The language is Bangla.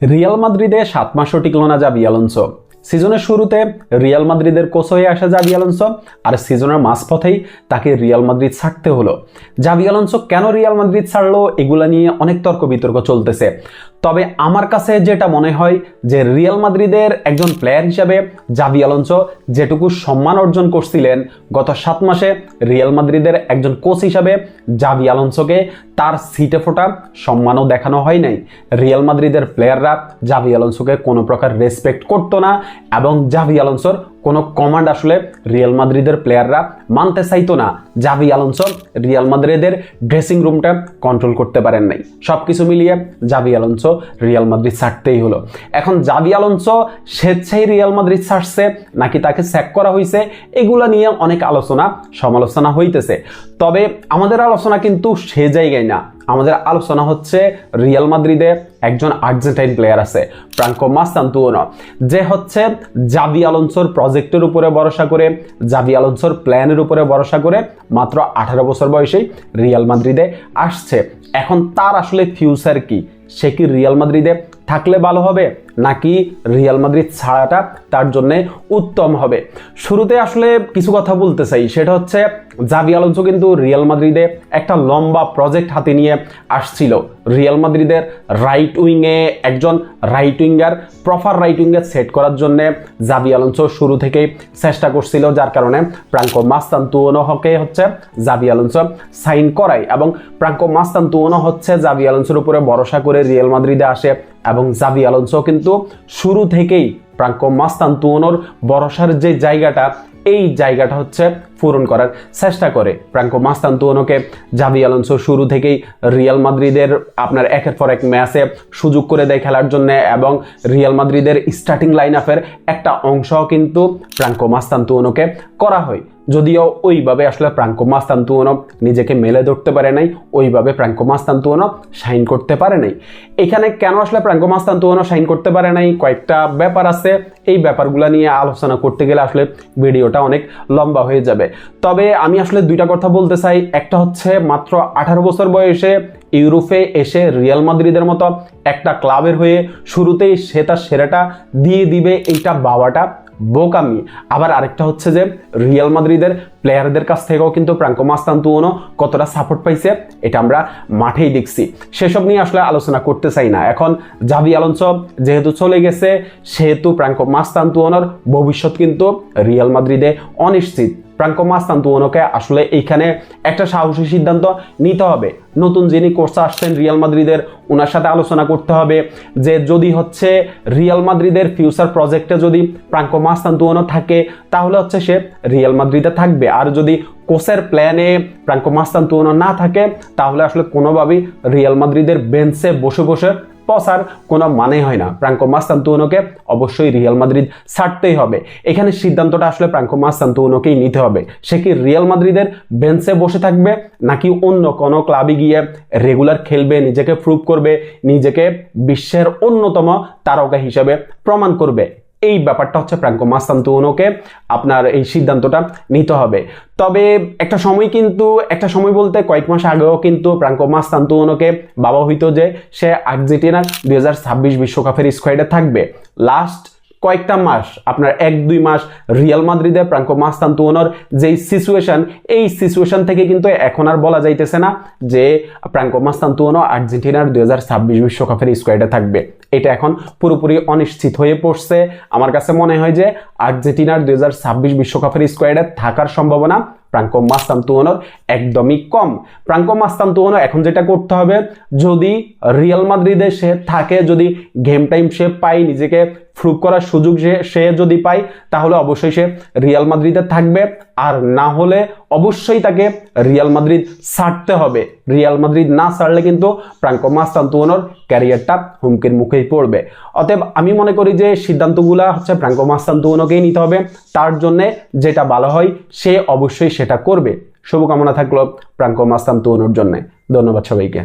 রিয়াল মাদ্রিদে 7 মাসও টিকলো না জাভি আলোনসো। সিজনের শুরুতে রিয়াল মাদ্রিদের কোচ হয়ে আসে জাভি আলোনসো, আর সিজনের মাঝপথেই তাকে রিয়াল মাদ্রিদ ছাড়তে হলো। জাভি আলোনসো কেন রিয়াল মাদ্রিদ ছাড়লো এগুলা নিয়ে অনেক তর্ক বিতর্ক চলতেছে। তবে আমার কাছে যেটা মনে হয় যে রিয়াল মাদ্রিদের একজন প্লেয়ার হিসেবে জাভি আলোনসো যেটুকু সম্মান অর্জন করছিলেন গত 7 মাসে, রিয়াল মাদ্রিদের একজন কোচ হিসাবে জাভি আলোনসোকে তার সিটে ফোটা সম্মানও দেখানো হয় নাই। রিয়াল মাদ্রিদের প্লেয়াররা জাভি আলোনসোকে কোনো প্রকার রেসপেক্ট করতো না এবং জাভি আলোনসোর কোনো কমান্ড আসলে রিয়াল মাদ্রিদের প্লেয়াররা মানতে চাইতো না। জাভি আলোনসো রিয়াল মাদ্রিদের ড্রেসিং রুমটা কন্ট্রোল করতে পারেন নাই। সবকিছু মিলিয়ে জাভি আলোনসো রিয়াল মাদ্রিদ ছাড়তেই হলো। এখন জাভি আলোনসো স্বেচ্ছায় রিয়াল মাদ্রিদ ছাড়ছে নাকি তাকে স্যাক করা হয়েছে, এগুলা নিয়ে অনেক আলোচনা সমালোচনা হইতেছে। তবে আমাদের আলোচনা কিন্তু সে জায়গায় না। আমাদের আলোচনা হচ্ছে রিয়াল মাদ্রিদে একজন আর্জেন্টাইন প্লেয়ার আছে, ফ্রাঙ্কো মাস্তান্তুয়ানো, যে হচ্ছে জাভি আলোনসোর প্রজেক্টের উপরে ভরসা করে, জাভি আলোনসোর প্ল্যানের উপরে ভরসা করে মাত্র 18 বছর বয়সেই রিয়াল মাদ্রিদে আসছে। এখন তার আসলে ফিউচার কি? সে কি রিয়াল মাদ্রিদে থাকলে ভালো হবে নাকি রিয়াল মাদ্রিদ ছাড়াটা তার জন্য উত্তম হবে? শুরুতে আসলে কিছু কথা বলতে চাই, সেটা হচ্ছে জাভি আলোনসো কিন্তু রিয়াল মাদ্রিদে একটা লম্বা প্রজেক্ট হাতে নিয়ে আসছিল। রিয়াল মাদ্রিদের রাইট উইংয়ে একজন right winger, proper right winger set করার জন্য জাভি আলোনসো শুরু থেকেই চেষ্টা করছিল, যার কারণে ফ্রাঙ্কো মাস্তান্তুয়ানোকে হচ্ছে জাভি আলোনসো সাইন করায় এবং ফ্রাঙ্কো মাস্তান্তুয়ানো হচ্ছে জাভি আলোনসোর উপরে ভরসা করে রিয়াল মাদ্রিদে আসে এবং জাভি আলোনসো কিন্তু শুরু থেকেই ফ্রাঙ্কো মাস্তান্তুয়ানোর ভরসার যে জায়গাটা, এই জায়গাটা হচ্ছে পূরণ করার চেষ্টা করে। ফ্রাঙ্কো মাস্তান্তুয়ানোকে জাভি আলোনসো শুরু থেকেই রিয়াল মাদ্রিদের আপনার একের পর এক ম্যাচে সুযোগ করে দেয় খেলার জন্য এবং রিয়াল মাদ্রিদের স্টার্টিং লাইন আপের একটা অংশ কিন্তু ফ্রাঙ্কো মাস্তান্তুয়ানোকে করা হয়। যদিও ওইভাবে আসলে ফ্রাঙ্কো মাস্তান্তুয়ানো নিজেকে মেলে ধরতে পারে নাই, ওইভাবে ফ্রাঙ্কো মাস্তান্তুয়ানো শাইন করতে পারে নাই। এখানে কেন আসলে ফ্রাঙ্কো মাস্তান্তুয়ানো শাইন করতে পারে নাই, কয়েকটা ব্যাপার আছে। এই ব্যাপারগুলো নিয়ে আলোচনা করতে গেলে আসলে ভিডিওটা অনেক লম্বা হয়ে যাবে। তবে আমি আসলে দুইটা কথা বলতে চাই। একটা হচ্ছে মাত্র 18 বছর বয়সে ইউরোপে এসে রিয়াল মাদ্রিদের মতো একটা ক্লাবের হয়ে শুরুতেই সে তার সেরাটা দিয়ে দিবে, এইটা বাবাটা বোকামি। আবার আরেকটা হচ্ছে যে রিয়াল মাদ্রিদের প্লেয়ারদের কাছ থেকেও কিন্তু ফ্রাঙ্কো মাস্তান্তুয়ানো কতটা সাপোর্ট পাইছে এটা আমরা মাঠেই দেখছি। সেসব নিয়ে আসলে আলোচনা করতে চাই না। এখন জাভি আলোনসো যেহেতু চলে গেছে, সেহেতু ফ্রাঙ্কো মাস্তান্তুয়ানোর ভবিষ্যৎ কিন্তু রিয়াল মাদ্রিদে অনিশ্চিত। ফ্রাঙ্কো মাস্তান্তুয়ানোকে আসলে এইখানে একটা সাহসী সিদ্ধান্ত নিতে হবে। নতুন যিনি কোচ আসছেন রিয়াল মাদ্রিদের, ওনার সাথে আলোচনা করতে হবে যে যদি হচ্ছে রিয়াল মাদ্রিদের ফিউচার প্রজেক্টে যদি ফ্রাঙ্কো মাস্তান্তুয়ানো থাকে তাহলে হচ্ছে সে রিয়াল মাদ্রিদে থাকবে, আর যদি কোচের প্ল্যানে ফ্রাঙ্কো মাস্তান্তুয়ানো না থাকে তাহলে আসলে কোনোভাবেই রিয়াল মাদ্রিদের বেঞ্চে বসে বসে পসার কোনো মানে হয় না। ফ্রাঙ্কো মাস্তান্তুয়ানোকে অবশ্যই রিয়াল মাদ্রিদ ছাড়তেই হবে। এখানে সিদ্ধান্তটা আসলে ফ্রাঙ্কো মাস্তান্তুয়ানোকেই নিতে হবে। সে কি রিয়াল মাদ্রিদের বেঞ্চে বসে থাকবে নাকি অন্য কোনো ক্লাবে গিয়ে রেগুলার খেলবে, নিজেকে প্রুভ করবে, নিজেকে বিশ্বের অন্যতম তারকা হিসেবে প্রমাণ করবে? এই ব্যাপারটা হচ্ছে ফ্রাঙ্কো মাস্তান্তুয়ানোকে আপনার এই সিদ্ধান্তটা নিতে হবে। তবে একটা সময় বলতে কয়েক মাস আগেও কিন্তু ফ্রাঙ্কো মাস্তান্তুয়ানোকে ভাবা হইতো যে সে আর্জেন্টিনার 2026 বিশ্বকাপের স্কোয়াডে থাকবে। লাস্ট কয়েকটা মাস, আপনার 1-2 মাস রিয়াল মাদ্রিদে ফ্রাঙ্কো মাস্তান্তুয়ানোর যেই সিচুয়েশন, এই সিচুয়েশন থেকে কিন্তু এখন আর বলা যাইতেছে না যে ফ্রাঙ্কো মাস্তান্তুয়ানো আর্জেন্টিনার 2026 বিশ্বকাপের স্কোয়াডে থাকবে। এটা এখন পুরোপুরি অনিশ্চিত হয়ে পড়ছে। আমার কাছে মনে হয় যে আর্জেন্টিনার 2026 বিশ্বকাপের স্কোয়াডে থাকার সম্ভাবনা ফ্রাঙ্কো মাস্তান্তুয়ানোর একদমই কম। ফ্রাঙ্কো মাস্তান্তুয়ানো এখন যেটা করতে হবে, যদি রিয়াল মাদ্রিদে সে থাকে, যদি গেম টাইম সে পায়, নিজেকে প্রুভ করার সুযোগ সে যদি পায়, তাহলে অবশ্যই সে রিয়াল মাদ্রিদে থাকবে। আর না হলে অবশ্যই তাকে রিয়াল মাদ্রিদ ছাড়তে হবে। রিয়াল মাদ্রিদ না ছাড়লে কিন্তু ফ্রাঙ্কো মাস্তান্তুয়ানোর ক্যারিয়ারটা হুমকির মুখেই পড়বে। অতএব আমি মনে করি যে সিদ্ধান্তগুলো হচ্ছে ফ্রাঙ্কো মাস্তান্তুয়ানোকেই নিতে হবে। তার জন্য যেটা ভালো হয় সে অবশ্যই সেটা করবে। শুভকামনা থাকলো ফ্রাঙ্কো মাস্তান্তুয়ানোর জন্য। ধন্যবাদ সবাইকে।